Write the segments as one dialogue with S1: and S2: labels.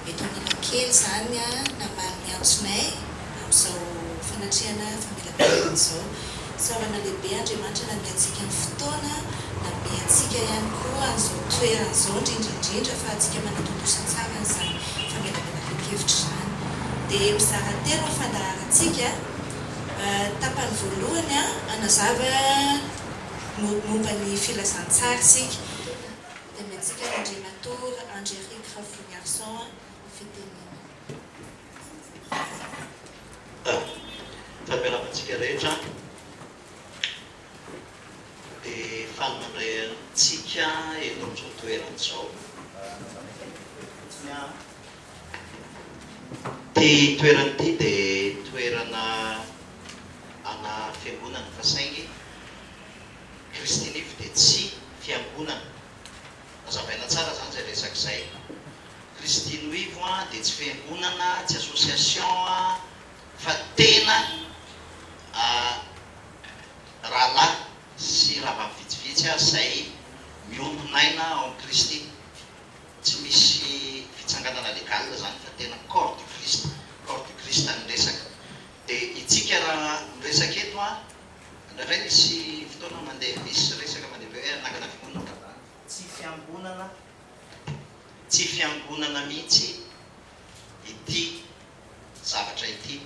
S1: eto Analakely zany a namaly miantsonay amin'izao fanatriana famelam-pirenena izao. Saorana lehibe Andriamanitra namiantsika ny fotoana, namiantsika ihany koa an'izao toeran'izao indrindra fa antsika manatolosa tsara an'izany famelam-pirenena-kevitra izany. Dia mizara telo ny fandaharantsika. Tapany voalohany a anazava momba ny filazantsara isika. Dia miantsika Andriamator Angélique Rafou-Garçon fitenena.
S2: Famelamantsika rehetra dia fanamandrantsika eto amin'izao toeran'izao. Ty toerana ty dia toerana ana fiangonana fa saingy Kristinivo dia tsy fiangonana. Nazavaina tsara zany zay resak'izay. Kristinivo dia tsy fiangonana, tsy association fa tena rahalahy sy raha vitsivitsy izay miombinaina ao amin'ny Kristy. Tsy misy fitsanganana legal zany fa tena corps du Christ, corps du Christ ny resaka. Dia itsika raha miresaka eto ndraindray misy fotoana mandeha misy resaka mandeha hoe anangana fiangonana. Tsy fiangonana mihitsy ity zavatra ity.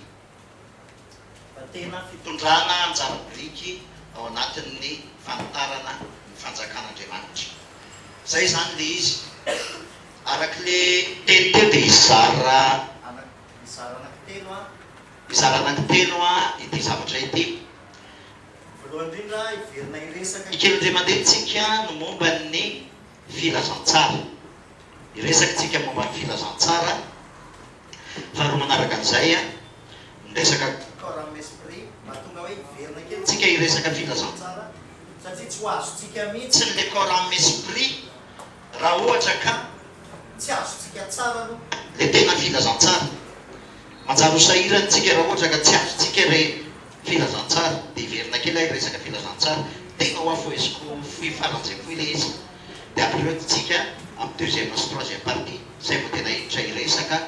S2: Fa tena fitondrana anjara biriky ao anatin'ny fanotarana ny fanjakan'Andriamanitra. Zay zany le izy. Arak'le teny teo dia izara anankitelo ity zavatra ity. Ikely dia mandehantsika no momba ny filazantsara. Iresakitsika momba ny filazantsara. Faharoa manaraka an'izay miresaka tsika iresaka filazantsara satria tsy ho azotsika mihitsy ny le corps amy esprit raha ohatra ka tsy azotsika tsara aloha le tena filazantsara. Manjary ho sahirantsika raha ohatra ka tsy azotsika re filazantsara dia iverina kely ahy resaka filazantsara tena ho afoiziko fohy faranjay fohy le izy. Dia ampireotsika amin'ny deuxième sy troisième partie zay vao tena hiditra iresaka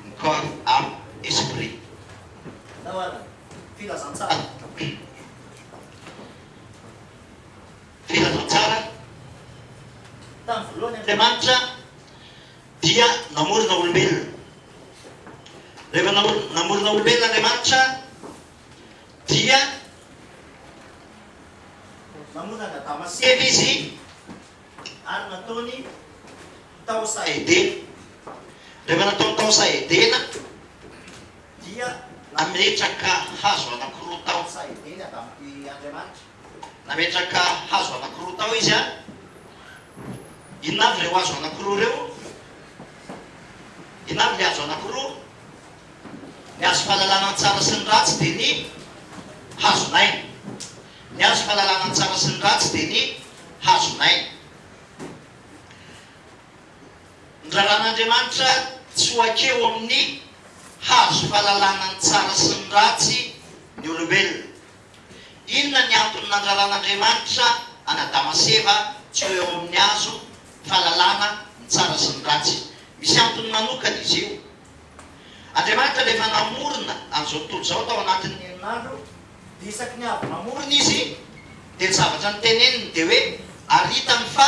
S2: ny corps amy esprit. Filazantsara tamin'ny voalohany Andriamanitra dia namorona olombelona. Rehefa namorona olombelona Andriamanitra dia namonana Damaseva izy ary nataony tao Saedena. Rehefa nataony tao Saedena dia nametraka hazo anankiroa tao Saedena tamin'ny Andriamanitra. Nametraka hazo anankiroa tao izy inona avy reo hazo anankiroa reo? Inona avy le hazo anankiroa? Ny hazo fahalalana ny tsara sy ny ratsy dia ny hazonaina. Ny hazo fahalalana ny tsara sy ny ratsy dia ny hazonaina. Ny raharan'Andriamanitra tsy ho akeo amin'ny hazo fahalalana ny tsara sy ny ratsy ny olombelona. Inona ny antony nandraran'Andriamanitra ana Damaseva tsy ho eo amin'ny hazo fahalalana ny tsara sy ny ratsy? Misy antony manokana izy io. Andriamanitra rehefa namorona an'izao tontolo izao tao anatin'ny herinandro dia isaky ny avy namorona izy dia ny zavatra nyteneniny dia hoe aritany fa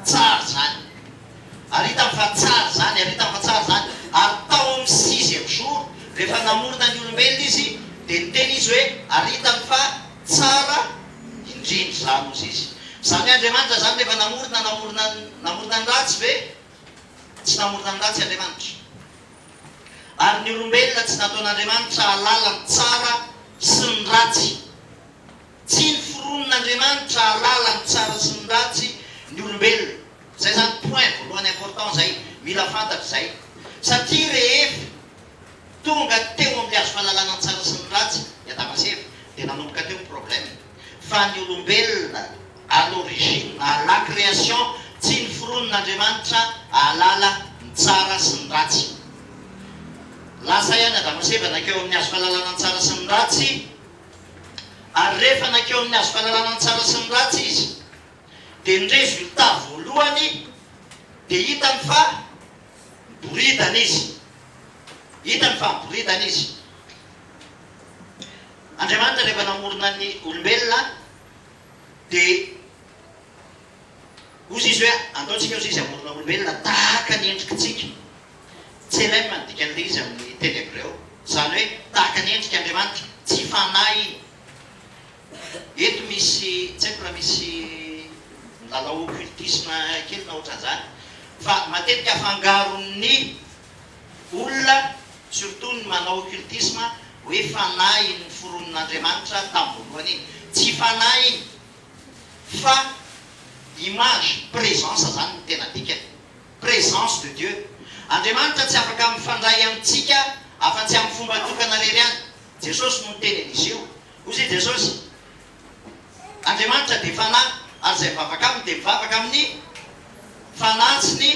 S2: tsara zany. Aritany fa tsara zany, aritany fa tsara zany. Ary tao amin'ny 6e jour rehefa namorona ny olombelona izy dia niteny izy hoe aritany fa tsara indrindra zany ozy izy. Zany Andriamanitra zany rehefa namorona ny ratsy ve? Tsy namorona ny ratsy Andriamanitra. Ary ny olombelona tsy nataon'Andriamanitra halala ny tsara sy ny ratsy. Tsy noforonon'Andriamanitra halala ny tsara sy ny ratsy ny olombelona. Zay zany point voalohany important zay mila fantatra zay. Satria rehefa tonga teo amin'ny hazo fahalalana ny tsara sy ny ratsy ny Damaseva dia nanomboka teo ny problème. Fa ny olombelona à l'origine, à la création, tsy noforonon'Andriamanitra halala ny tsara sy ny ratsy. Lasa ihany Damaseva nakeo amin'ny hazo fahalalana ny tsara sy ny ratsy. Ary rehefa nakeo amin'ny hazo fahalalana ny tsara sy ny ratsy izy dia ny résultat voalohany dia hitany fa boridana izy, hitany fa boridana izy. Andriamanitra rehefa namorona ny olombelona dia ozy izy hoe ataontsika ozy izy amorona olombelona tahaka ny endrikitsika. Tsy ilay mandika an'ilay izy amin'ny teny hébreu, zany hoe tahaka ny endrika Andriamanitra, tsy fanahy iny. Eto misy tsy haiko raha misy lalao occultisme kely na ohatran'izany, fa matetika afangaron'ny olona surtout ny manao occultisme hoe fanahy ny foronon'Andriamanitra tamin'ny voalohany iny. Tsy fanahy iny fa image, présence zany no tena dikany, présence de Dieu. Andriamanitra tsy afaka mifandray amintsika afa-tsy amin'ny fomba tokana rery any. Jesosy no miteny an'izy io. Ozy Jesosy, Andriamanitra dia fanahy ary izay mivavaka aminy dia mivavaka amin'ny fanahy sy ny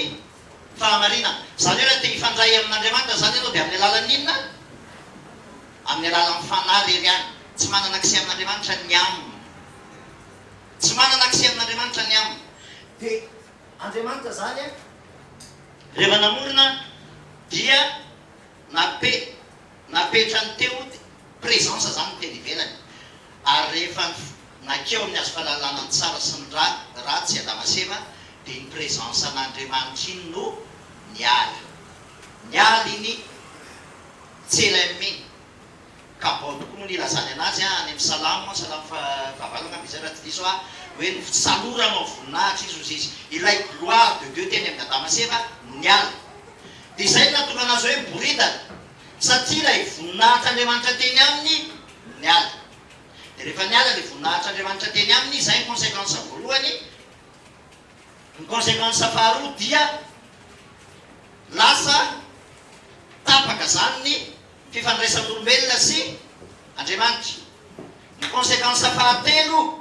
S2: fahamarinana. Zany hoe raha te hifandray amin'Andriamanitra zany ianao dia amin'ny alalan'ny inona? Amin'ny alalan'ny fanahy rery any. Tsy manana akse amin'Andriamanitra ny aminy. Tsy manana akse amin'Andriamanitra ny aminy. Dia Andriamanitra zany rehefa namorona dia napetrany teo présence zany teny ivelany. Ary rehefa nakeo amin'ny azo fahalalana ny tsara sy ny ratsy Adama sy Eva dia ny présence an'Andriamanitra iny no niala. Niala iny tsy ela miny. Ka bao tokoa moa ny ilazany anazy any amin'ny salamo fahavalana misy raha tsy diso hoe saloranao voninahitra izy ozy izy. Ilay gloire de Dieu teny amin'ny Adama sy Eva niala. Dia izay natonga anazy hoe boridana satria ilay voninahitr'Andriamanitra teny aminy niala. Dia rehefa niala ilay voninahitr'Andriamanitra teny aminy, izay ny conséquence voalohany. Ny conséquence faharoa dia lasa tapaka zany ny fifandraisan'olombelona sy Andriamanitra. Ny conséquence fahatelo,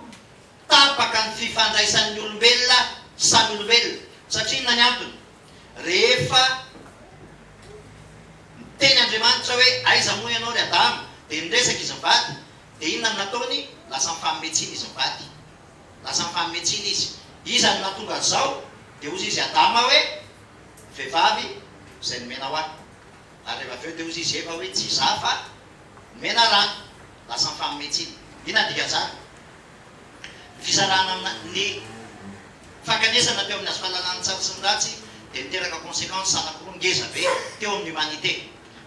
S2: tapaka ny fifandraisan'ny olombelona samy olombelona. Satria inona ny antony? Rehefa teny Andriamanitra hoe aiza moa ianao ry Adama, dia niresaka izy mivady, dia inona no nataony? Lasa mifanometsina izy mivady. Lasa mifanometsina izy. Iza no natonga an'izao? Dia ozy izy Adama hoe vehivavy izay nomena ho ahy. Ary rehefa avy eo dia ozy izy Eva hoe tsy za fa nomena rano. Lasa mifanometsina. Ina dikan'izany? Fisarahana ny fankanesana teo amin'ny azo fahalalana tsara sy ny ratsy dia miteraka conséquence anankiroa ngeza be teo amin'ny humanité.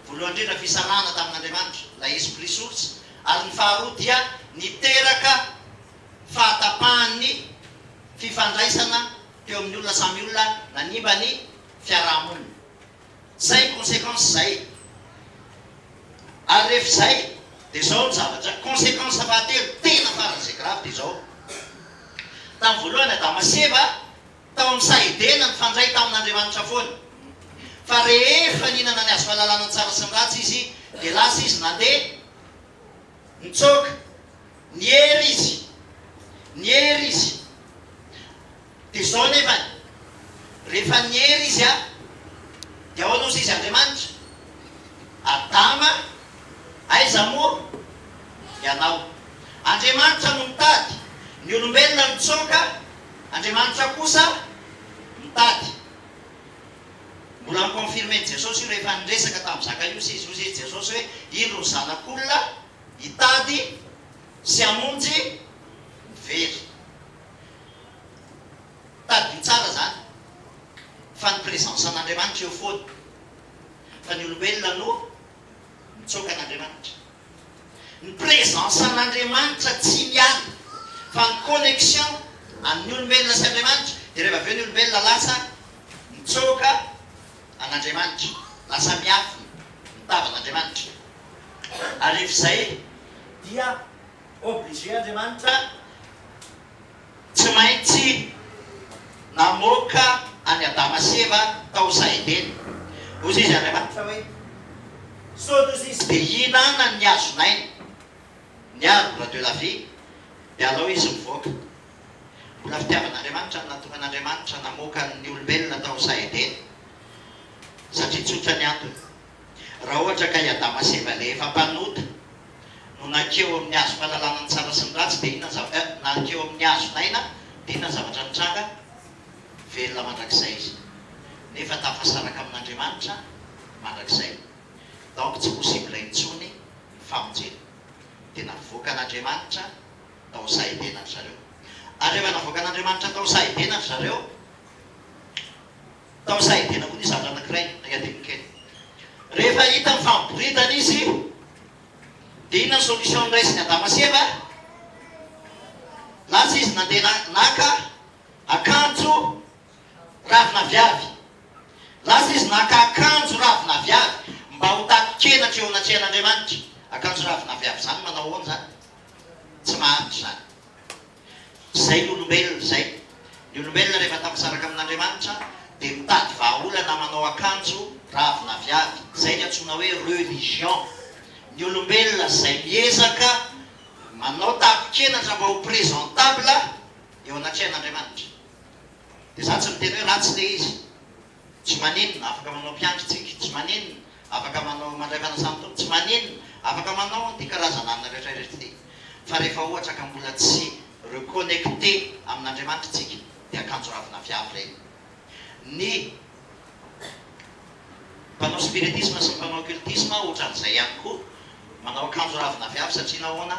S2: Voalohany indrindra fisarahana tamin'Andriamanitra, la esprit source, ary ny faharoa dia niteraka fahatapahan'ny fifandraisana teo amin'ny olona samy olona nanimba ny fiarahamonina. Zay conséquence zay. Ary rehefa zay dia zao ny zavatra conséquence fahatelo tena faran'izay grave dia zao. Tamin'ny voalohany Adama sy Eva tao amin'ny sahidena ny fandray tamin'Andriamanitra foana. Fa rehefa nihinana ny azo fahalalana tsara sy ny ratsy izy dia lasa izy nandeha nitsoaka, niery izy. Dia zao nefany rehefa niery izy dia ahoana ozy izy Andriamanitra? Adama, aiza moa ianao? Andriamanitra no mitady, ny olombelona mitsoaka, Andriamanitra kosa mitady. Mbola miconfirme Jesosy io rehefa niresaka tamin'ny Zakaiosy izy, ozy izy Jesosy hoe ino ro zanak'olona hitady sy hamonjy very. Tady tsara zany fa ny présence an'Andriamanitra eo foana, fa ny olombelona no mitsoaka an'Andriamanitra. Ny présence an'Andriamanitra tsy miala, fa ny connexion amin'ny olombelona sy Andriamanitra. Dia rehefa avy eo ny olombelona lasa mitsoaka an'Andriamanitra, lasa miafina mitava an'Andriamanitra. Ary rehefa izay dia obligé Andriamanitra tsy maintsy namoaka any Adama sy Eva tao sahidena. Ozy izy Andriamanitra hoe saoty ozy izy dia hihinana ny hazonainy, ny arbre de la vie, dia alao izy mivoaka. Mbola fitiavan'Andriamanitra natonga an'Andriamanitra namoaka ny olombelona tao sahidena. Satria tsotra ny antony, raha ohatra ka i Adama sy Eva le efa mpanota no nakeo amin'ny hazo fahalalana ny tsara sy ny ratsy dia inona nakeo amin'ny hazonaina dia inona zavatra nitranga? Velona mandrakizay izy. Nefa tafasaraka amin'Andriamanitra mandrakizay. Donc tsy possible intsony famonjena. Tena voaka an'Andriamanitra tao sahibenany zareo. Ary rehefa navoaka an'Andriamanitra tao sahibenany zareo, tao sahibena koa ny zavatra anankiray negativekely. Rehefa hita mifampiboridana izy, dia inona ny solution raisiny Adama sy Eva? Lasa izy nandeha naka akanjo ravina viavy. Lasa izy naka akanjo ravina viavy mba ho takokenatra eo anatreha'Andriamanitra. Akanjo ravina viavy zany manao ahoana zany? Tsy mahantra zany. Zay ny olombelona zay. Ny olombelona rehefa tafasaraka amin'Andriamanitra dia mitady vahaolana manao akanjo ravina viavy. Zay ny antsoina hoe religion. Ny olombelona zay miezaka manao takokenatra mba ho présentable eo anatreha'Andriamanitra. Dia za tsy miteny hoe ratsy le izy. Tsy maninona, afaka manao mpiantritsika, tsy maninona, afaka manao mandray fanasan'ny tsy maninona, afaka manao an'ity karazana amina rehetrarehetra ity. Fa rehefa ohatra ka mbola tsy reconnecté amin'Andriamanitra tsika, dia akanjo ravina viavy reny. Ny mpanao spiritisme sy mpanao occultisme ohatran'izay ihany koa manao akanjo ravina viavy satria nahoana?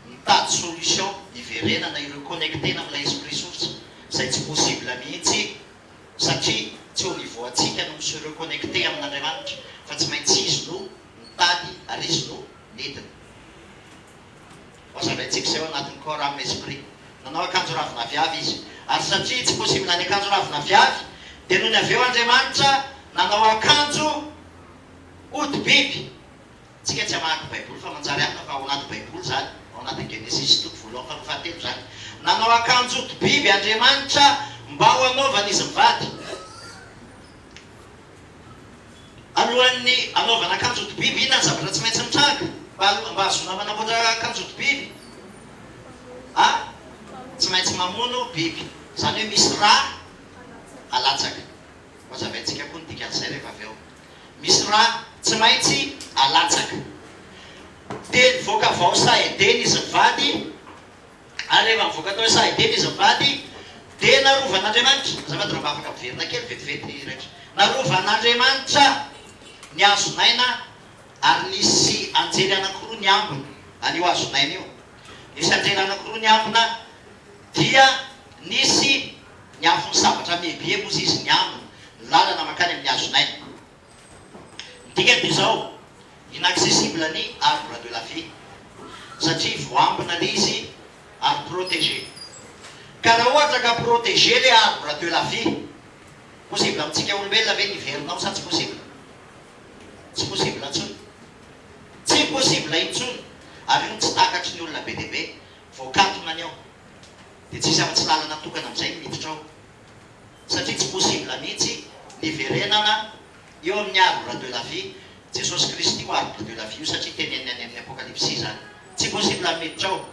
S2: Mitady solution iverenana ireconnectena amin'ilay esprit source izay tsy possible mihitsy satria tsy au niveau atsika no se reconnecté amin'Andriamanitra fa tsy maintsy izy no mitady ary izy no nentina. Zavaitsika izay ao anatin'ny corps amy esprit. Nanao akanjo ravina viavy izy. Ary satria tsy possible ny akanjo ravina viavy, dia noho ny avy eo Andriamanitra nanao akanjo ody biby. Tsika tsy hamaky baiboly fa manjary amina fa ao anaty baiboly zany, ao anaty Genesis toko voalohany faharoa fahatelo zany. Nanao akanjo ody biby Andriamanitra mba ho anaovana izy mivady. Alohan'ny anaovana akanjo ody biby, inona ny zavatra tsy maintsy mitranga mba azona manamboatra akanjo ody biby? Tsy maintsy mamono biby. Zany hoe misy raha alatsaka. Mazavaintsika koa ny dikan'izay rehefa avy eo. Misy raha tsy maintsy alatsaka. Dia nivoaka vao sahideny izy mivady, ary rehefa mivoaka tao sahideny izy mivady, dia narovan'Andriamanitra. Zavatra mba afaka miverina kely vetivety rehetra. Narovan'Andriamanitra ny hazonaina ary nisy anjely anankiroa ny ambiny an'io hazonaina io. Nisy anjely anankiroa ny ambina dia nisy ny afon'ny sabatra mihebie moa izy ny ambiny, ny lalana makany amin'ny hazonaina. Dikany dia izao, inaccessible ny arbre de la vie satria voambina le izy ary protégé. Ka raha ohatra ka protégé le arbre de la vie, possible amintsika olombelona ve ny iverinao sa tsy possible? Tsy possible intsony. Tsy possible intsony. Ary io tsy takatry ny olona be dia be voakatona any ao. Dia tsisy afa-tsy lalana tokana amin'izay miditra ao. Satria tsy possible mihitsy ny verenana eo amin'ny arbre de la vie. Jesosy Kristy io arbre de la vie io satria teneniny any amin'ny apocalypse zany. Tsy possible miditra ao.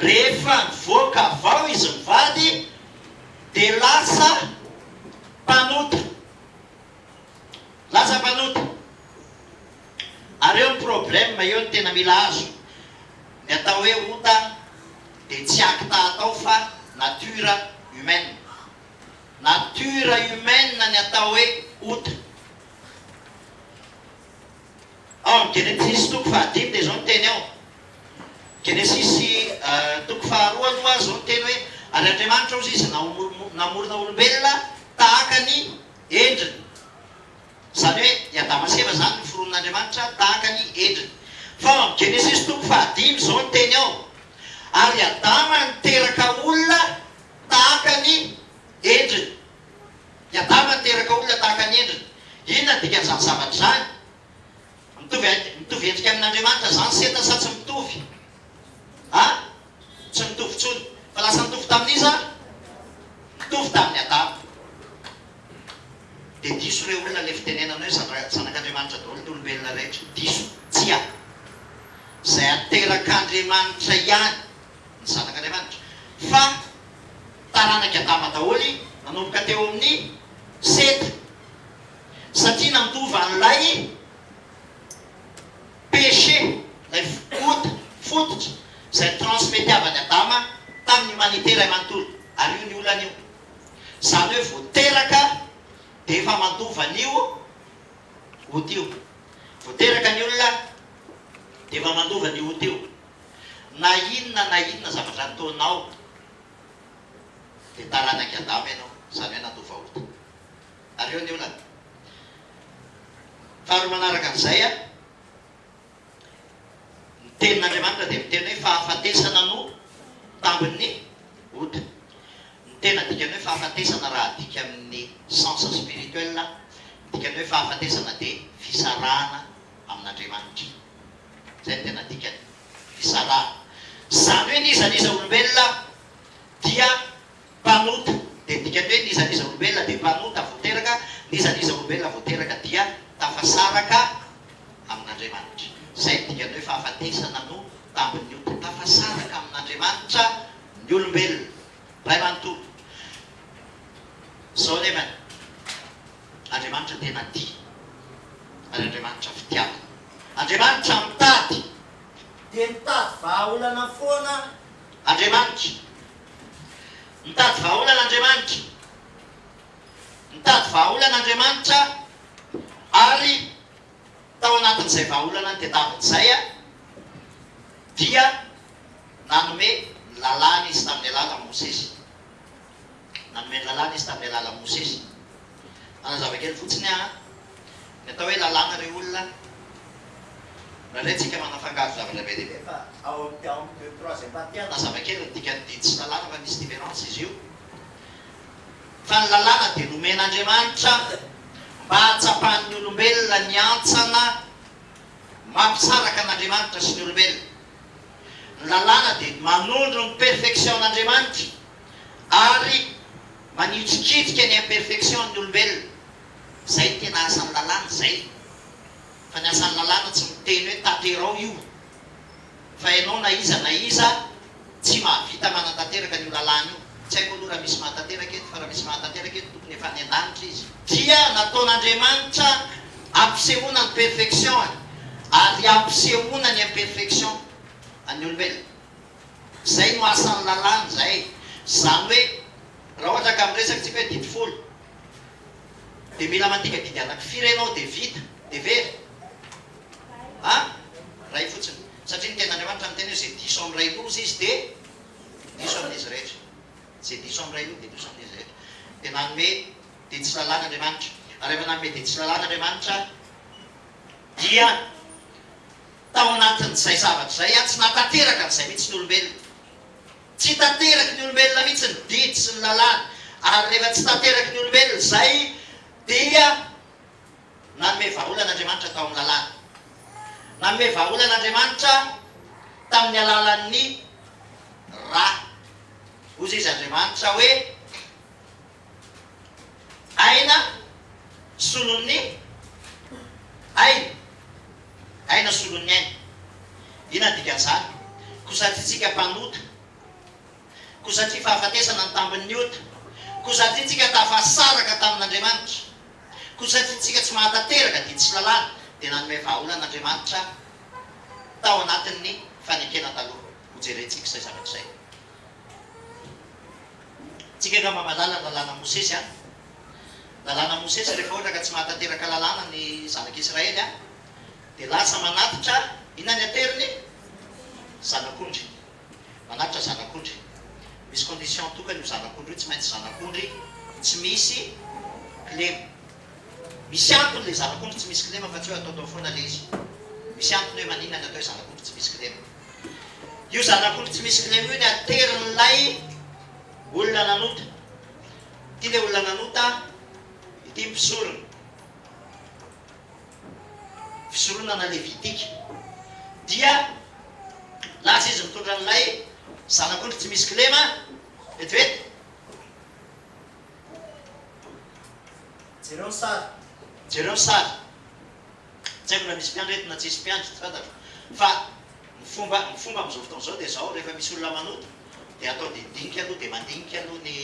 S2: Rehefa nivoaka avao izy mivady dia lasa mpanota. Lasa mpanota. Ary eo ny problème eo ny tena mila azo. Ny atao hoe ota dia tsy acte atao fa nature humaine. Nature humaine ny atao hoe ota. Ao amin'ny Genesis toko fahadimy dia zao ny teny ao. Genesis toko faharoa no zao ny teny hoe ary Andriamanitra ozy izy namorona olombelona tahaka ny endriny. Zany hoe i Adama sy Eva zany noforon'Andriamanitra tahaka ny endriny. Fa amin'ny Genesis toko fahadimy zao ny teny ao ary Adama niteraka olona tahaka ny endriny. I Adama niteraka olona tahaka ny endriny. Inona dikan'izany zavatra zany? Mitovy endrika amin'Andriamanitra zany seta sa tsy mitovy? Tsy mitovy intsony. Fa lasa mitovy tamin'iza? Mitovy tamin'ny Adama. Dia diso ireo olona le fitenenana hoe zanak'Andriamanitra daholo ny olombelona rehetra. Diso. Tsia. Izay aterak'Andriamanitra ihany ny zanak'Andriamanitra. Fa taranaka Adama daholy nanomboka teo amin'ny seta. Satria namdova an'ilay péché, ilay fototra izay transmety avany Adama tamin'ny humanité iray manontolo. Ary io ny olana io. Zany hoe voateraka dia efa mandova an'io ody io voateraka ny olona de efa mandova ny ody io na inona zavatra nataonao de taranaky adama ianao zany hoe natova ody ary eo ny olona faharoa manaraka an'izay a ny tenin'Andriamanitra de miteny hoe fahafatesana no tambon'ny ody ny tena dikany hoe fahafatesana raha dika amin'ny sens spirituel dikany hoe fahafatesana de fisarahana amin'Andriamanitra zay ny tena dikany fisarahana zany hoe nizaniza olombelona dia mpanota de dikany hoe nizaniza olombelona de mpanota voateraka nizaniza olombelona voateraka dia tafasaraka amin'Andriamanitra zay dikany hoe fahafatesana no tambon'ny ody tafasaraka amin'Andriamanitra ny olombelona ray manontolo zao nefa Andriamanitra tena tia ary Andriamanitra fitiavana Andriamanitra mitady de mitady vahaolana foana Andriamanitra mitady vahaolana Andriamanitra mitady vahaolana Andriamanitra ary tao anatin'izay vahaolana ny tetavin'izay a dia nanome lalàna izy tamin'ny alala Mosesy nanome lalàna izy tamin'ny alala Mosesy anazava kely fotsiny a ny atao hoe lalàna re olona raha tsika manafangaro zavatra be dehibe fa ao amin'ny troisième partie anazava kely dika ny tsy lalàna fa misy différence izy io fa ny lalàna de nomen'Andriamanitra mba hatsapahan'ny olombelona ny antsana mampisaraka an'Andriamanitra sy ny olombelona ny lalàna de manondro ny perfection n'Andriamanitra ary manitrikitrika ny imperfection ny olombelona zay tena asan'ny lalàna zay fa ny asan'ny lalàna tsy miteny hoe tanterao io fa ianao na iza tsy mahavita manatanteraka ny lalàna io tsy haiko aloha raha misy mahatanteraka eto fa raha misy mahatanteraka eto tokony efa ny an-danitra izy dia nataon'Andriamanitra ampisehoana ny perfection ary ampisehoana ny imperfection any olombelona zay no asan'ny lalàna zay zany hoe raha ohatra ka miresaka tsika hoe dimy folo de mila mandika didy anakifiry ianao de vita de very ray fotsiny satria ny ten'Andriamanitra ny teny hoe zay diso amin'ny ray loza izy de diso amin'izy rehetra zay diso amin'ny ray loza de diso amin'izy rehetra de nanome de tsy lalàn'Andriamanitra ary efa nanome de tsy lalàn'Andriamanitra dia tao anatin'izay zavatra zay a tsy natanteraka n'izay mihitsy ny olombelona tsy tanteraky ny olombelona mihitsy ny didy sy ny lalàna ary rehefa tsy tanteraky ny olombelona zay dia nanome vahaolan'Andriamanitra tao amin'ny lalàna nanome vahaolan'Andriamanitra tamin'ny alalan'ny ra ozy izy Andriamanitra hoe aina solon'ny aina solon'ny aina ina dikan'izany ko satria tsika mpanota ko satria fahafatesana ny tambon'ny ota ko satria tsika tafasaraka tamin'Andriamanitra ko satria tsika tsy mahatanteraka dia tsy lalàna dia nanome vahaolan'Andriamanitra tao anatin'ny fanekena taloha hojerentsika izay zavatra izay tsika nga mamalala ny lalàna Mosesy lalàna Mosesy rehefa ohatra ka tsy mahatanteraka lalàna ny zanak'Israely dia lasa manatitra inona ny ateriny zanak'ondry manatitra zanak'ondry misy condition tokany io zanak'ondry io tsy maintsy zanak'ondry tsy misy kilema misy antony le zanak'ondry tsy misy kilema fa tsy hoe ataotao foana le izy misy antony hoe manina ny atao hoe zanak'ondry tsy misy kilema io zanak'ondry tsy misy kilema io ny aterin'ilay olona nanota ity le olona nanota ity mpisorona fisoronana levitika dia lasa izy mitondra n'ilay zanak'ondry tsy misy kilema vetivety jereo ny sary tsy haiko na misy mpiandro eto na tsisy mpiandro tsy fantatra fa ny fomba am'izao fotoana zao dia zao rehefa misy olona manota dia atao didinika aloha dia mandinika aloha ny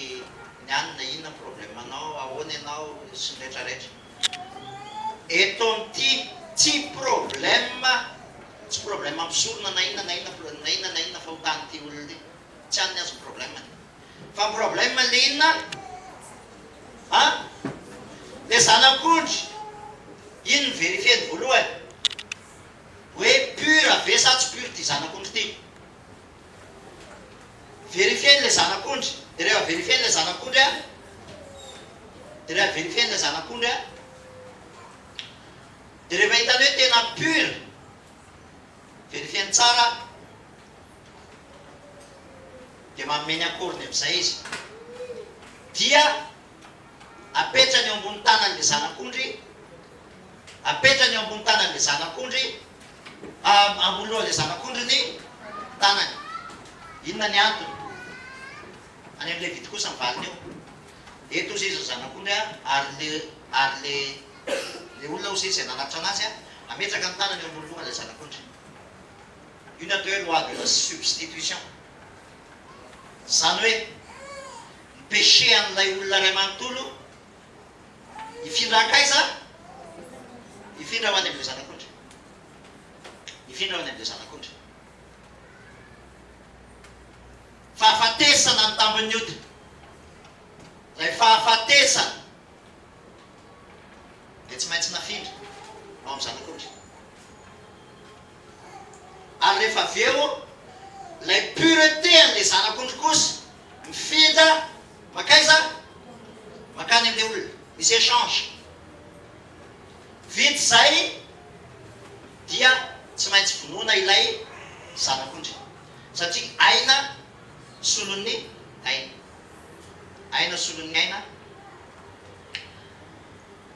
S2: anina inona problemanao ahoana ianao sy ny rehetrarehetra eto am'ity tsy problème ampisorona na inona fa hotan'ity olona ty tsy anny azy problème fa problème le inona le zanak'ondry iny ny verifieny voalohany hoe pura ve sa tsy pure ty zanak'ondry ty. Verifieny le zanak'ondry de rehefa verifieny le zanak'ondry a de rehefa verifieny le zanak'ondry a de rehefa hitany hoe tena pure verifieny tsara de mameny akoriny am'izay izy dia apetrany eo ambony tanan'le zanak'ondry apetrany eo ambony tanan'le zanak'ondry amolohan'le zanak'ondry ny tanany. Inona ny antony? Any am'le vity kosa mivaliny eo eto ozy izy ny zanak'ondry a ary le olona ozy izy nanatra anazy a ametraka ny tanany eo ambony lohan'le zanak'ondry. Io ny atao hoe loi de la substitution. Zany hoe ny péché an'ilay olona ray manontolo ifindra akaiza ifindra ho any am'le zanak'ondry ifindra ho any am'le zanak'ondry. Fahafatesana ny tambon'ny ota zay fahafatesana de tsy maintsy nafindra ao amin'ny zanak'ondry. Ary rehefa avy eo lay pureté an'le zanak'ondry kosa mifindra makaiza makany am'le olona misy échange. Vity zay dia tsy maintsy vonoina ilay zanak'ondry satria aina solon'ny aina aina solon'ny aina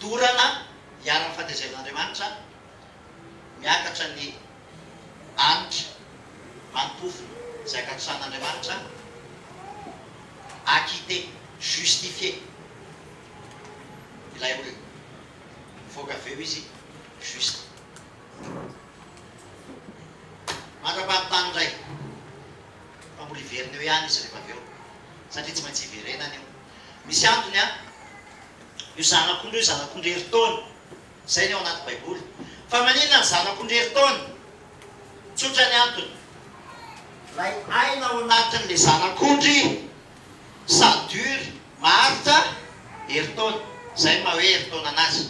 S2: dorana hiara-ny fahatezevan'Andriamanitra miakatra ny anitra mantofo zay akatran'Andriamanitra acquitté justifié ilay olona mivoaka avy eo izy juste. Mandrapahatany ndray mpamboly iverina eo ihany izy rehefa avy eo satria tsy maintsy iverenany eo. Misy antony a io zanak'ondry io zanak'ondry heritaona zay ny ao anaty baiboly. Fa maninona ny zanak'ondry heritaona? Tsotra ny antony lay aina ao anatin'le zanak'ondry sadure maharitra heritaona zay maha hoe heritaona anazy.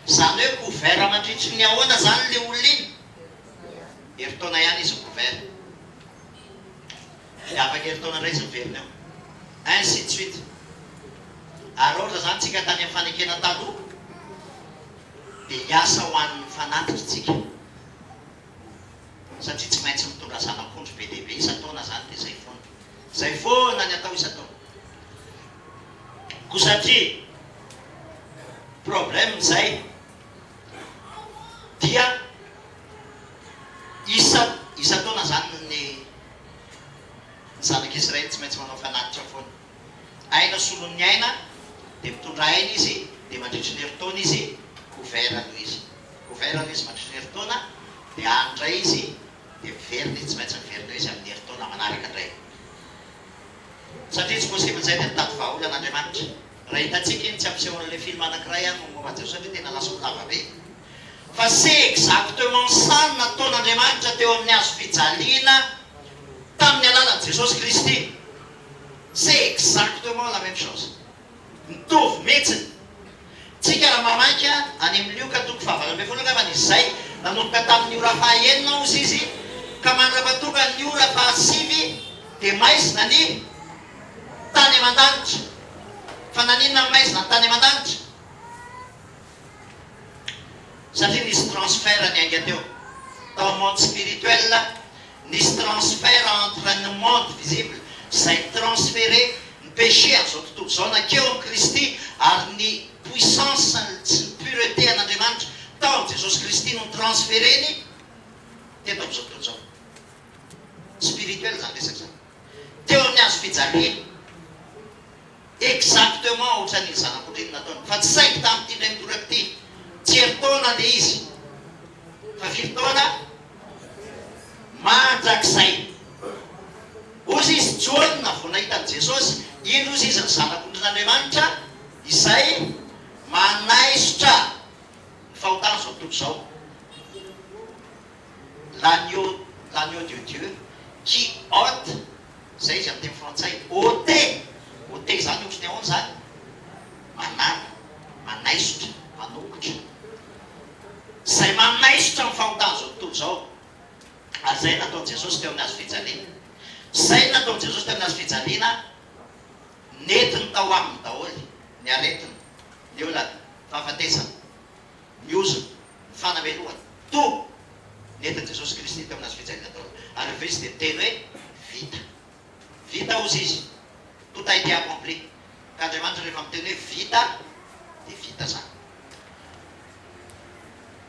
S2: Zany hoe couvert mandritry ny ahoana zany le olona iny heritaona ihany izy couvert de afaka heritaona ray izy miverina eo ainsi de suite. Ary ohatra zany tsika tany amin'ny fanekena taloha de hiasa ho an'ny fanatitra tsika satria tsy maintsy mitondra zanak'ondry be dehibe isan-taona zany de zay foana ny atao isan-taona ko satria problème zay dia isa-taona zany ny zanak'Israely tsy maintsy manao fanatitra foana. Aina solon'ny aina de mitondra aina izy de mandritry ny heritaona izy couvert aloha izy couvert aloha izy mandritry ny heritaona de andray izy de miverina izy tsy maintsy miverina eo izy amin'ny heritaona manaraka indray satria tsy possible zay de mitady vahaola an'Andriamanitra. Raha hitatsika iny tsy ampisehoan'le film anankiray any momba satria tena lasa lava be fa c'est exactement ça nataon'Andriamanitra teo amin'ny hazo fijaliana tamin'ny alalan'i Jesosy Kristy. C'est exactement la même chose mitovy mihitsiny. Tsika raha mamaika any amin'ny Lioka toko fahavalo ambin'ny folo angambany izay nanomboka tamin'ny ora fahaenina ozy izy ka mandrapatoka ny ora fahasivy de maizina ny tany aman-danitra. Fa naninona maizina ny tany aman-danitra? Satria nisy transfert ny aingana teo tao monde spirituel nisy transfert entre le monde visible zay transféré ny péché am'izao tontolo zao nakeo amin'ny Kristy ary ny puissance sy ny pureté an'Andriamanitra tao amin'ny Jesosy Kristy no transféreny teto am'izao tontolo zao spirituel zany resaky zany teo amin'ny hazo fijaliana exactement ohatran'iny zanak'ondry iny nataony fa tsy saiko tamin'ity ndray mitoraka ty tsy heritaona le izy fa firy-taona mandrakizay ozy izy jona vao nahitany Jesosy ino ozy izy ny zanak'ondrin'Andriamanitra izay manaisotra ny fahotana zao tontolo zao l'agneau de Dieu qui ôte zay izy amin'ny teny frantsay ôté zany ohatrany ahoana zany manana manaisotra manokotra zay mamaisotra amin'ny fahotana zao tontolo zao. Ary zay nataon' Jesosy teo amin'ny azo fijaliana. Zay nataon' Jesosy teo amin'ny azo fijaliana, netiny tao aminy daholy, ny aretina, ny olana, fahafatesana, ny ozona, ny fanamelohana, to netiny Jesosy Kristy teo amin'ny azo fijaliana daholo. Ary rehefa izy dia teny hoe vita. Vita ozy izy. Tout a été accompli. Ka Andriamanitra rehefa miteny hoe vita, dia vita zany.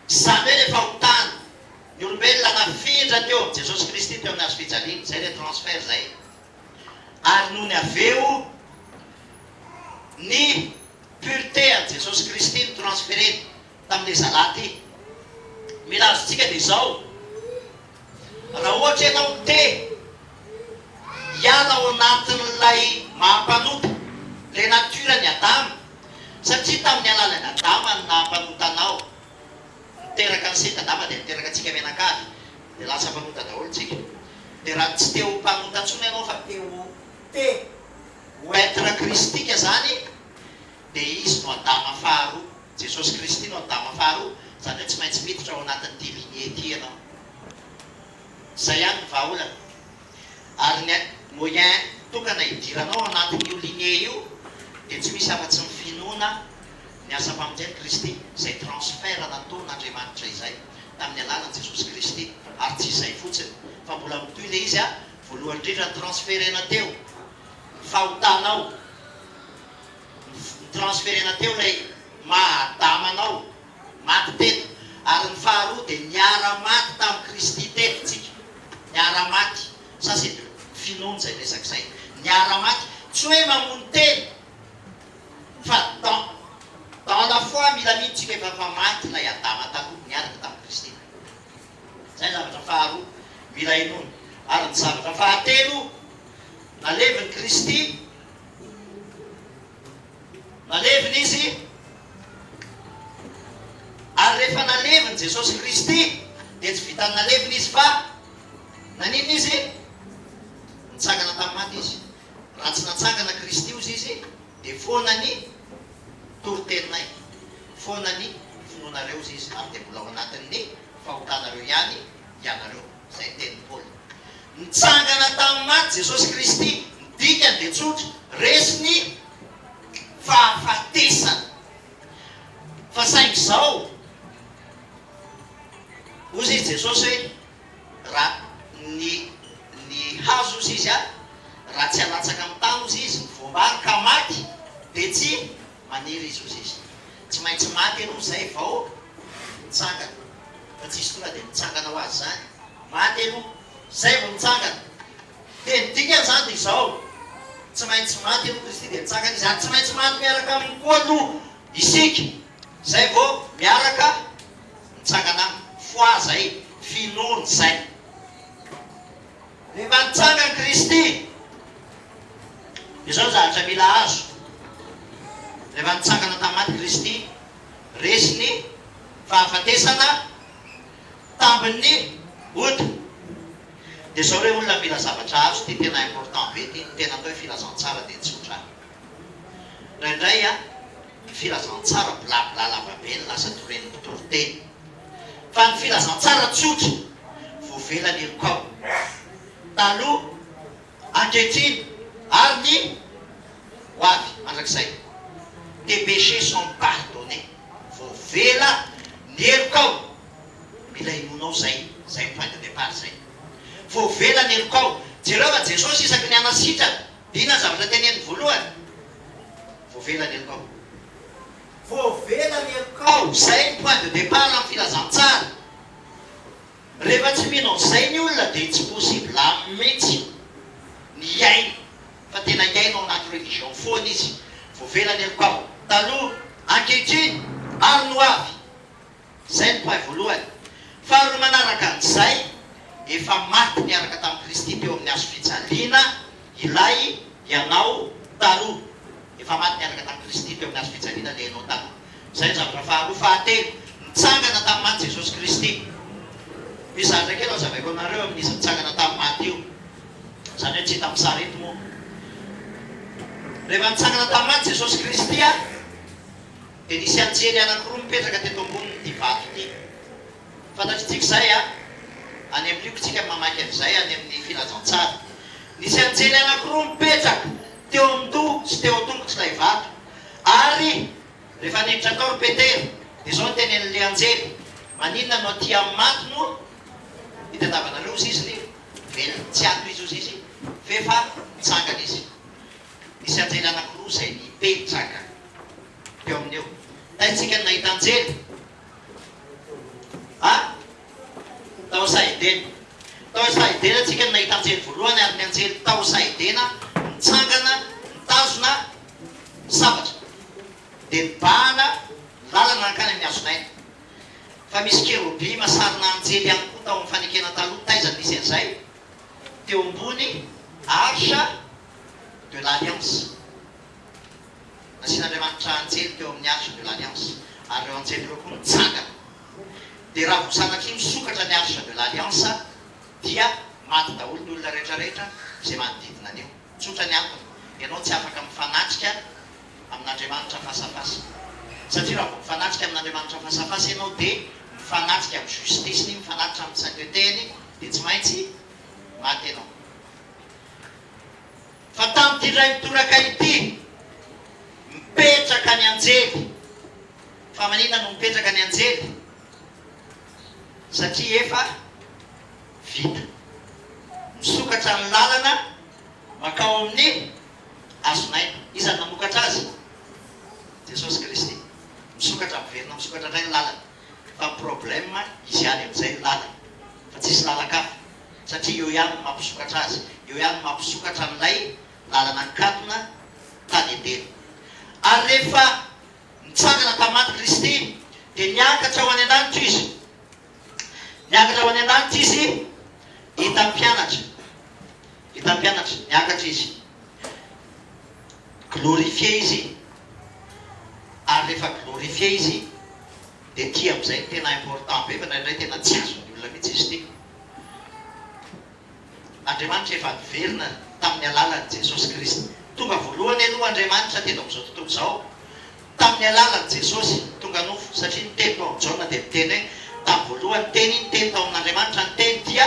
S2: Zany hoe rehefa hotany ny olombelona nafindra teo amin'ny Jesosy Kristy teo amin'ny azo fijaliana, zay le transfert zay. Ary noho ny aveo ny pureté an Jesosy Kristy ny transféreny tamin'ilay zalaty. Mila azontsika dia izao, raha ohatra ianao te hiala ao anatin'ilay mahampanota, ilay natura ny Adama, satria tamin'ny alalan'ny Adama ny nahampanota anao. Niteraka ny sety Adama dia niteraka antsika menakavy, dia lasa mpanota daholo tsika. Dia raha tsy te ho mpanota ntsony ianao fa te ho être kristika zany, dia izy no Adama faharoa. Jesosy Kristy no Adama faharoa, zany hoe tsy maintsy miditra ao anatin'ity lignée ity ianao. Zay ihany ny vahaolana. Ary ny moyen tokana hidiranao anatin'io lignée io dia tsy misy afa-tsy ny finoana ny asa-pamonjeny Kristy, zay transfert nataon'Andriamanitra izay tamin'ny alalan'i Jesosy Kristy. Ary tsy izay fotsiny, fa mbola mitohy ilay izy voalohany indrindra transferena teo ny fahotanao, transferena teo ilay mahadamanao maty teto. Ary ny faharoa dia niara-maty tamin'ny Kristy teto tsika. Niara-maty, ça c'est finoana zay resaka izay. Niara-maty, tsy hoe mamono teny, fa dans la foi mila miditsika efa maty ilay Adama taloha, niaraka tamin'ny Kristy. Zay zavatra faharoa mila hinoana. Ary ny zavatra fahatelo, naleviny Kristy, naleviny izy, ary rehefa naleviny Jesosy Kristy dia tsy vitany naleviny izy fa nanino izy? Nitsangana tamin'ny maty izy. Raha tsy natsangana Kristy ozy izy dia foana ny toroteninay, foana ny finoanareo izy izy, ary dia mbola ao anatin'ny fahotanareo ihany ianareo. Zay teny Paoly. Nitsangana tamin'ny maty Jesosy Kristy, dikany dia tsotra, resy ny fahafatesana. Fa saingy izao ozy izy Jesosy hoe raha ny hazo ozy izy raha tsy halatsaka amin'ny tany ozy izy mivoambary ka maty dia tsy maniry izy ozy izy. Tsy maintsy maty aloha zay vao mitsangana, fa tsisy tonga dia mitsangana ho azy zany. Maty aloha zay vao mitsangana. Dia ny dikany zany dia izao, tsy maintsy maty aloha Kristy dia mitsangana izy, ary tsy maintsy maty miaraka aminy koa aloha isika, zay vao miaraka mitsangana foi zay, finoana zay. Rehefa nitsangana Kristy, izao zavatra mila azo. Rehefa nitsangana tamin'ny maty Kristy, resy ny fahafatesana tambin'ny ody. Dia zao hoe olona mila zavatra azo, ty tena important be ty, tena atao hoe filazantsara dia tsotra. Raindray ny filazantsara blabla lavabe ny lasa toren'ny mpitoroteny. Fa ny filazantsara tsotra voavelany elokao. Taloha, ankehitriny, ary ny hoavy mandrakizay. Tes péchés sont pardonnés. Voavela ny elokao. Mila hinonao zay, zay point de départ zay. Voavela ny elokao. Jereo fa Jesosy isaky ny anasitrana, dina zavatra teneny voalohany. Voavela ny elokao. Voavela ny elokao, zay ny point de départ amin'ny filazantsara. Rehefa tsy minao zay ny olona dia tsy possible mihitsy ny iaina, fa tena iaina ao anaty religion foana izy. Voavela ny elokao. Taloha, ankehitriny, ary ny hoavy. Zay ny point voalohany. Faharoa manaraka an'izay, efa maty niaraka tamin'ny Kristy teo amin'ny azo fijaliana ilay ianao taloha. Efa maty niaraka tamin'ny Kristy teo amin'ny azo fijaliana ilay ianao taloha. Zay ny zavatra faharoa. Fahatelo, nitsangana tamin'ny maty Jesosy Kristy. Misy zany ndraiky ianao zavaiko anareo amin'izy nitsangana tamin'ny maty io. Zany hoe tsy hita amin'ny sary eto moa. Rehefa nitsangana tamin'ny maty Jesosy Kristy dia nisy anjery anankiroa mipetraka teto ambonin'ity vato ity. fantatritsika izay a any amin'ny likotsika mamaky an'izay any amin'ny filazantsara nisy anjely anankiroa mipetraka teo amin'ny-doha sy teo an-tongotra ilay vato ary rehefa niditra tao ry Petera dia izao ny tenen'le anjely maninona no aty amin'ny maty no hitadiavanareo izy izy ny velona tsy ato izy ozy izy fefa mitsangana izy nisy anjely anankiroa izay nipetraka teo amin'eo taitsika nahita anjely tao Saidena atsika nahita anjely voalohany ary ny anjely tao Saidena mitsangana mitazona sabatra dia nibahana lalana ankany amin'ny hazonaina fa misy kerobi masarina anjely ihany koa tao amin'ny fanekena taloha taizany nisy an'izay teo ambony arche de l'alliance nasian'Andriamanitra anjely teo amin'ny arche de l'alliance ary ireo anjely ireo koa mitsangana dia raha vosanatry misokatra ny arche de l'alliance dia maty daholo ny olona rehetrarehetra izay manodidina an'io tsotra ny antony ianao tsy afaka mifanatrika amin'Andriamanitra fasafasa satria raha vao mifanatrika amin'Andriamanitra fasafasa ianao dia mifanatrika amin'ny justisiny mifanatrika amin'ny sainteteny dia tsy maintsy maty ianao fa tamin'ity ray mitoraka ity mipetraka ny anjely fa maninona no mipetraka ny anjely satria efa vita misokatra ny lalana makao amin'ny hazonaina izany namokatra azy Jesosy Kristy misokatra miverina misokatra indray ny lalana fa problème izy any amin'izay ny lalana fa tsisy lalakafa satria eo ihany mampisokatra azy eo ihany mampisokatra amin'ilay lalana nkatona tany Edena ary rehefa mitsangana tamaty Kristy dia niakatra ho any an-danitra izy niakatra ho any an-danitra izy hita mpianatra niakatra izy glorifie izy ary rehefa glorifie izy dia ty amin'izay ny tena important be fa ndraindray tena tsy azon'ny olona mihitsy izy ty Andriamanitra efa niverina tamin'ny alalan'i Jesosy Kristy tonga voalohany aloha Andriamanitra teto amin'izao tontolo izao tamin'ny alalan'i Jesosy tonga nofo satria ny teny tao amin'izao na dia miteny hoe tamin'ny voalohany teny ny teny tao amin'Andriamanitra ny teny dia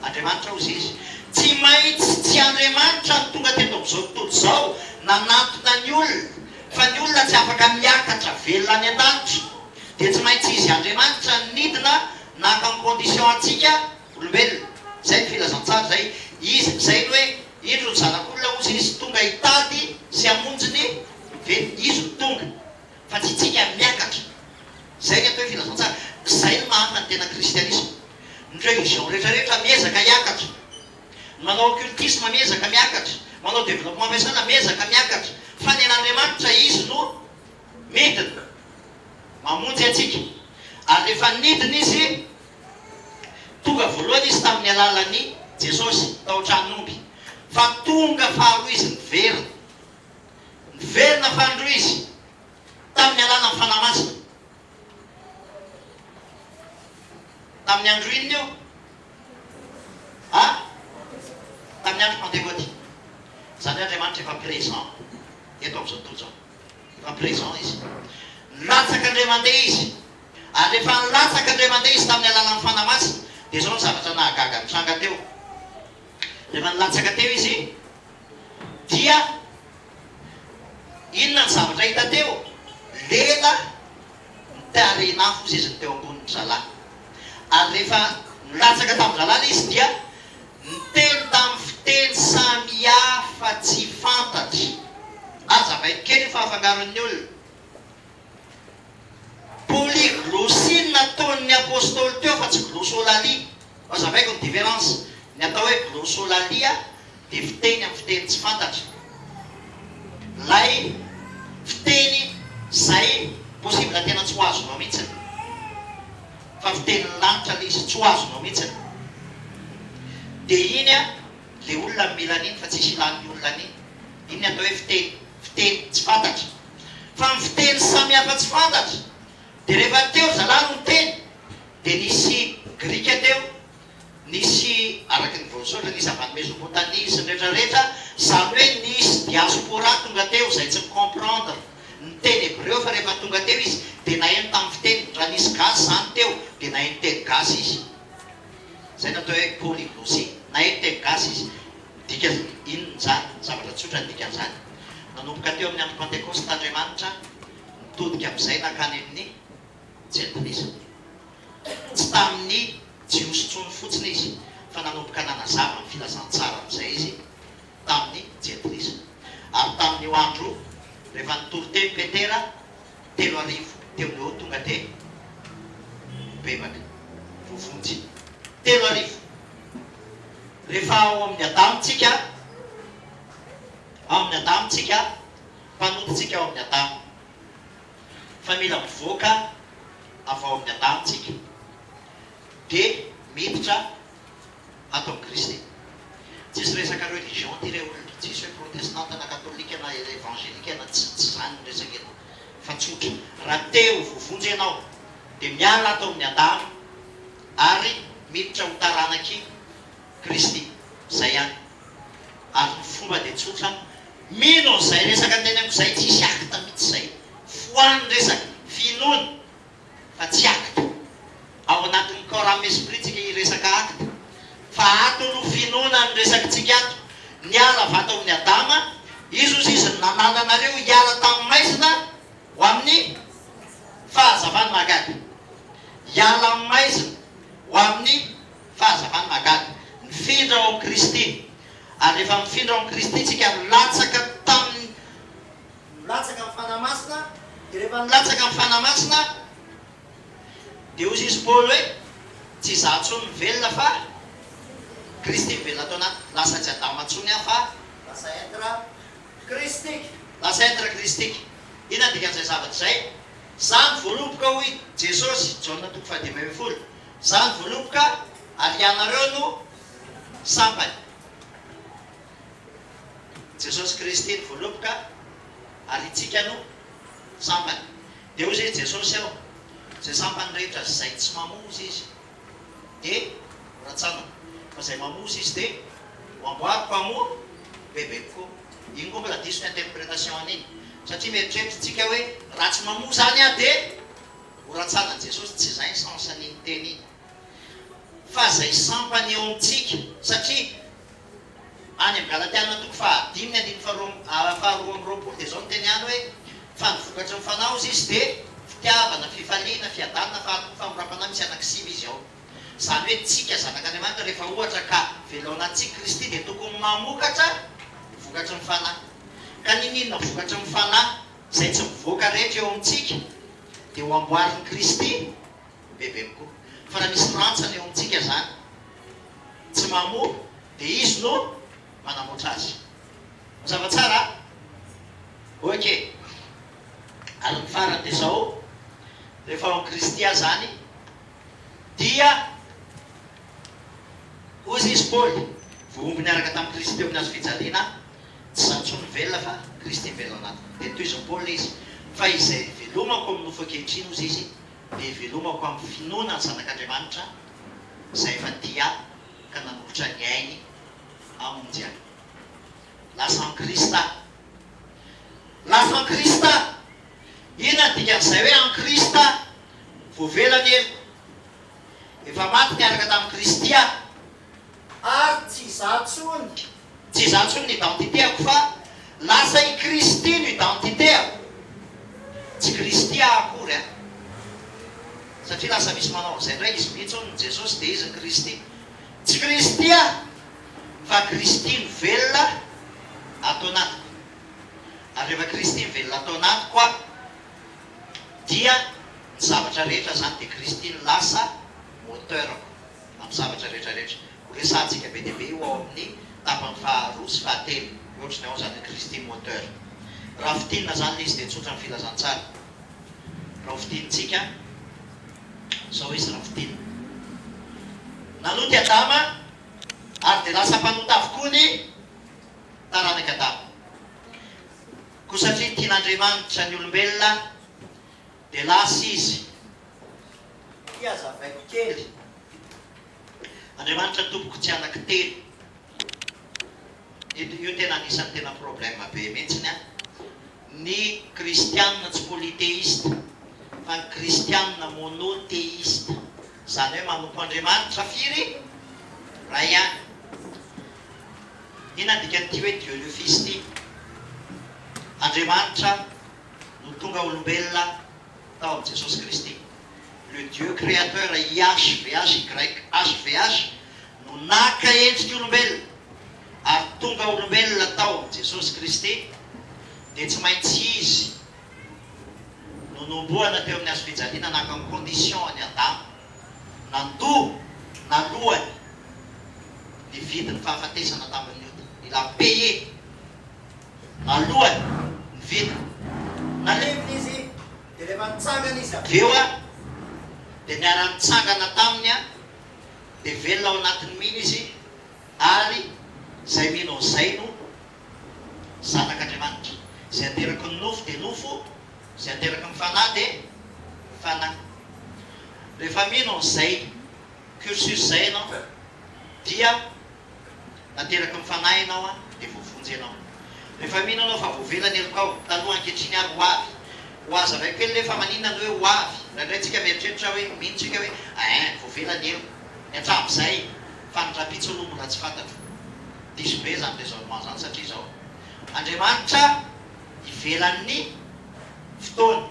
S2: Andriamanitra ozy izy tsy maintsy tsy Andriamanitra ny tonga teto amin'izao tontolo izao nanatona ny olona fa ny olona tsy afaka miakatra velona any an-danitra dia tsy maintsy izy Andriamanitra nidina naka ny condition antsika olombelona zay ny filazantsara zay izy zay ny hoe indro ny zanak'olona ozy izy tonga hitady sy hamonjy ny velona izy ny tonga fa tsy tsika miakatra zay ny atao hoe filazantsara zay ny mahafana ny tena kristianisme ny religion rehetrarehetra miezaka hiakatra manao occultisme miezaka miakatra manao développement personnel miezaka miakatra fa ny an'Andriamanitra izy no midina mamonjy atsika ary rehefa nidina izy tonga voalohany izy tamin'ny alalan'ny Jesosy tao an-tranon'omby fa tonga faharoa izy niverina fahandroa izy tamin'ny alalan'ny fanahy masina tamin'ny andro inona io tamin'ny andro Pentecôte zany Andriamanitra efa présent eto amin'izao tontolo izao efa présent izy nilatsaka indray mandeha izy ary rehefa nilatsaka indray mandeha izy tamin'ny alalan'ny fanahy masina dia izao ny zavatra nahagaga ny tranga teo rehefa nilatsaka teo izy dia inona ny zavatra hita teo lela nitarenafo izy izy ny teo ambonin'ny zalahy ary rehefa nilatsaka tamin'ny zalahy izy dia niteny tamin'ny fiteny samihafa tsy fantatry azavainy kely fahafangaron'ny olona polyglosie nataon'ny apôstôly teo fa tsy glossolalie azavaiko ny différence ny atao hoe glossolalie dia fiteny amin'ny fiteny tsy fantatra lay fiteny zay possible tena tsy ho azonao mihitsiny fa fiteny lanitra le izy tsy ho azonao mihitsiny dia iny le olona mila an'iny fa tsisy ilan'ny olona an'iny iny ny atao hoe fiteny tsy fantatra fa ny fiteny samihafa tsy fantatra dia rehefa teo zalahy no teny dia nisy grika teo nisy araky ny voasoratra nisy avy any Mesopotamie sy ny rehetrarehetra zany hoe nisy diaspora tonga teo zay tsy micomprendre ny teny hébreu fa rehefa tonga teo izy dia naheno tamin'ny fiteny raha nisy gasy zany teo dia nahay teny gasy izy zay natao hoe polyglosie nahay teny gasy izy dika inony zany zavatra tsotra ny dikan'izany nanomboka teo amin'ny andro pentecoste Andriamanitra nitodika amin'izay nakany amin'ny gentlisme tsy tamin'ny jiosontsony fotsiny izy fa nanomboka nanazava amin'ny filazantsara amin'izay izy tamin'ny gentlisme ary tamin'io andro rehefa nitoro teny Petera 3,000 teo eo tonga de bebaka vovonjy 3,000 rehefa ao amin'ny Adamotsika mpanototsika ao amin'ny Adamo fa mila mivoaka avy ao amin'ny Adamotsika de miditra ato amin'ny Kristy tsisy resaka religion ty reo olona tsisy hoe protestante na katolika na evangelika na tsy zany resaka eto fa tsotra raha teo vovonjy ianao de miala ato amin'ny Adamo ary miditra ho taranaky Kristy zay ihany ary ny fomba de tsotra mino zay resaka teny amiko zay tsisy akta mihitsy zay foany resaka finoana fa tsy akta ao anatin'ny corps amy esprit tsika iresaka akta fa ato no finoana ny resakitsika ato niala vato amin'ny Adama izy ozy izy nanananareo hiala tamin'ny maizina ho amin'ny fahazavany magady hiala amin'ny maizina ho amin'ny fahazavany magady mifindra ao amin'ny Kristy ary rehefa mifindra ao amin'ny Kristy tsika latsaka tamin'ny latsaka amin'ny fanamasina de rehefa milatsaka amin'ny fanamasina de ozy izy Paul hoe tsy za ntsony mivelona fa Kristy mivelona atao anaty lasa tsy Adama ntsony aho fa lasa être kristika lasa être kristika ina dikan'izay zavatra zay zany voaloboka hoy Jesosy Jaona 1:20 zany voaloboka ary ianareo no sampany Jesosy Kristy ny voaloboka ary itsika no sampany de ozy izy Jesosy ao zay sampany rehetra zay tsy mamozy izy de ratsana fa zay mamozy izy de hoamboariko amo bebe koa iny koa mbola diso ny interprétation an'iny satria mieritreritra hoe raha tsy mamozy zany a de horatsanany Jesosy tsy zay ny sens an'iny teny iny fa zay sampany eo amitsika satria any amin'ny Galatiana 5:5-20 de zao ny teny any hoe fa nivokatry ny fanaozy izy de fitiavana fifaliana fiadanana famorapana misy anankisivy izy ao zany hoe tsika zanak'Andriamanitra rehefa ohatra ka velonatsika Kristy de tokony mamokatra vokatry ny fanahy ka ninona vokatry ny fanahy zay tsy mivoaka rehetra eo amitsika de ho amboarin'ny Kristy bebe koa fa raha misy rantsana eo amitsika zany tsy mamoa de izy no manamoatra azy mazava tsara ok ary ny farany de zao rehefa ao Kristy zany dia ozy izy Paul voomby niaraka tamin'ny Kristy eo amin'ny azo fijaliana tsy zantsony velona fa Kristy velona anaty de toy izy Paul izy fa izay velomako amin'ny nofo ankehitriny ozy izy de velomako amin'ny finoana ny zanak'Andriamanitra zay efa dia ka nanolotra ny ainy amonjy any lasa en Krista lasa en Krista ina dikan'izay hoe en Krista voavelany elo efa maty niaraka tamin'ny Kristy ary tsy zatsony ny identitéako fa lasa i Kristy ny identitéako tsy Kristy akory satria lasa misy manao zay ndray izy mihitsy ny Jesosy de izy Kristy tsy Kristy fa Kristy ny velona atao anatiko ary rehefa Kristy ny velona atao anatiko dia ny zavatra rehetra zany de Kristy ny lasa moteurako amin'ny zavatra rehetrarehetra resantsika be deabe io ao amin'ny tapany faharoa sy fahatelo ohatrany ao zany Kristy moteur raha fitinina zany izy de tsotra ny filazantsara raha fitinitsika zao izy raha fitinina nanoty Adama ary de lasa mpanota avokoa ny taranaka Adama ko satria tian'Andriamanitra ny olombelona de lasa izy azavaiko kely Andriamanitra tompoko tsy anaky telo io tena anisan'ny tena problème be mihitsiny ny kristianina tsy polythéiste fa ny kristianina monothéiste zany hoe manompo Andriamanitra firy ray ihany. Ina dikan'ity hoe Dieu le Fils ty? Andriamanitra no tonga olombelona tao amin'i Jesosy Kristy. Le Dieu créateur IHVH grec HVH no naka endrika olombelona ary tonga olombelona tao amin'i Jesosy Kristy, dia tsy maintsy izy no nomboana teo amin'ny hazo fijaliana naka amin'ny condition any Adamo, nandoa nalohany ny vidiny fahafatesana tamin'ny Ota. Il a payé nalohany ny vidiny.
S3: Nalevina izy dia rehefa nitsangana izy
S2: aveo a dia niara-nitsangana taminy a dia velona ao anatin'ny mino izy, ary zay mino zay no zanak'Andriamanitra. Zay ateraky ny nofo dia nofo, zay ateraky ny fanahy dia fanahy. Rehefa mino zay cursus zay ianao dia nateraky ny fanahy ianao a dia voavonjy ianao. Rehefa mino anao fa voavelany elokao taloha ankehitriny ary ho avy, ho aza vaiko kely lefa maninona hoe ho avy. Raindray tsika mieritreritra hoe mino tsika hoe voavelany elo ny hatram'izay fanondrapitsy aloha mbola tsy fantatro. Diso be zany raisonnement zany satria zao Andriamanitra ivelan'ny fotoana.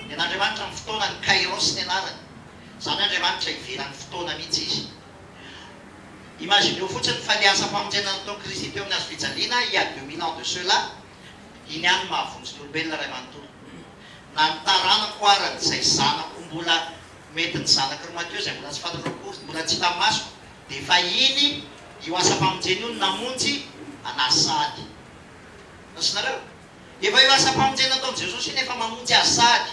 S2: Ny an'Andriamanitra ny fotoana ny kairos ny anarany. Zany Andriamanitra ivelan'ny fotoana mihitsy izy. Imagineo fotsiny fa niasa famonjena nataon'i Kristy teo amin'ny hazo fijaliana il y a 2000 ans de cela, iny ihany mahavonjy ny olombelona ray manontolo. Na ny taranako arany izay zanako mbola mety ny zanaky ry Mateo izay mbola tsy fantatro akory, mbola tsy hita masoko, dia efa iny io asa famonjena io namonjy anasady. Nosinareo? Efa io asa famonjena nataon'i Jesosy iny efa mamonjy asady,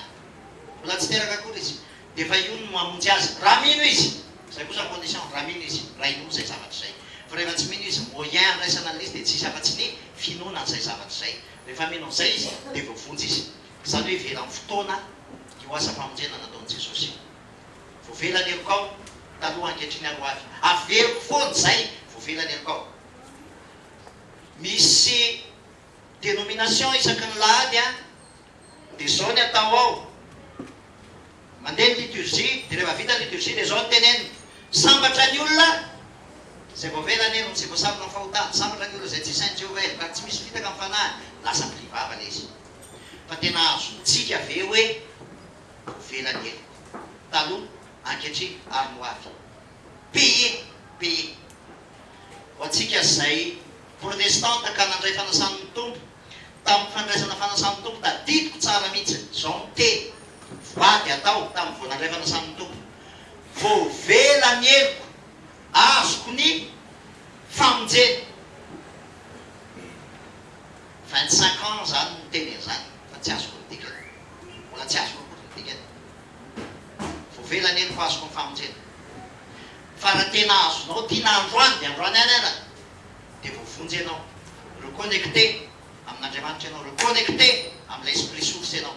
S2: mbola tsy teraka akory izy, dia efa io no mamonjy azy. Raha mino izy, zay kosa ny condition, raha mino izy, raha ino zay zavatra zay. Fa rehefa tsy mino izy, moyen raisana an'izy dia tsisy afa-tsy ny finoana an'izay zavatra zay. Rehefa mino an'izay izy dia voavonjy izy. Zany hoe velan'ny fotoana io asa famonjena nataon'i Jesosy. Voavelany elokao taloha ankehitriny ary ho avy. Averiko foana zay voavelany elokao. Misy dénomination isaky ny lahady a, dia zao ny atao ao. Mandeha ny liturgie, dia rehefa vita ny liturgie dia zao ny teneniny. Sambatra ny olona zay voavelany elo, tsy voasarona ny fahotana. Sambatra ny olona zay tsy sain'i Jehovah elo, ka tsy misy fitaka amin'ny fanahy, lasa mplivavana izy. Fa tena azontsika ve hoe voavelany elo taloha ankehitriny ary no avy. Payé. Ho antsika zay protestante ka nandray fanasan'ny tompo, tamin'ny fandraisana fanasan'ny tompo tadidiko tsara mihitsy zao ny teny voady atao tamin'ny voanandray fanasan'ny tompo. Voavelany eloko azoko ny famonjena. 25 ans zany no teny zany, fa tsy azoko ny dikany, mbola tsy azoko ny dikany. Voavelany eloko azoko ny famonjena. Fa raha tena azonao tiana androany dia androany any ana, dia voavonjy ianao. Reconnecté amin'Andriamanitra ianao, reconnecté amin'ilay esprit source ianao.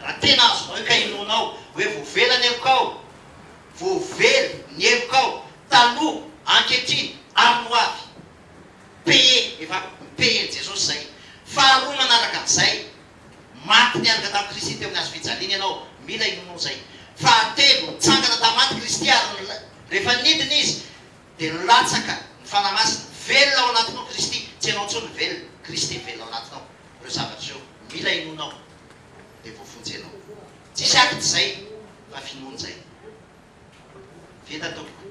S2: Raha tena azonao ka inonao hoe voavelany elokao, voavely ny elokao taloha ankehitriny ary no avy. Payé, efa payé Jesosy zay. Faharoa manaraka an'izay, maty niaraka tamin'i Kristy teo amin'ny hazo fijaliana ianao, mila inonao zay. Fahatelo, nitsangana tamaty Kristy ary rehefa nidina izy dia nilatsaka ny fanahy masina, velona ao anatinao Kristy. Tsy ianao intsony velona, Kristy velona ao anatinao. Ireo zavatra eo mila inonao dia voavonjy ianao. Tsisy akity zay fa finoana zay. Vita tompoko.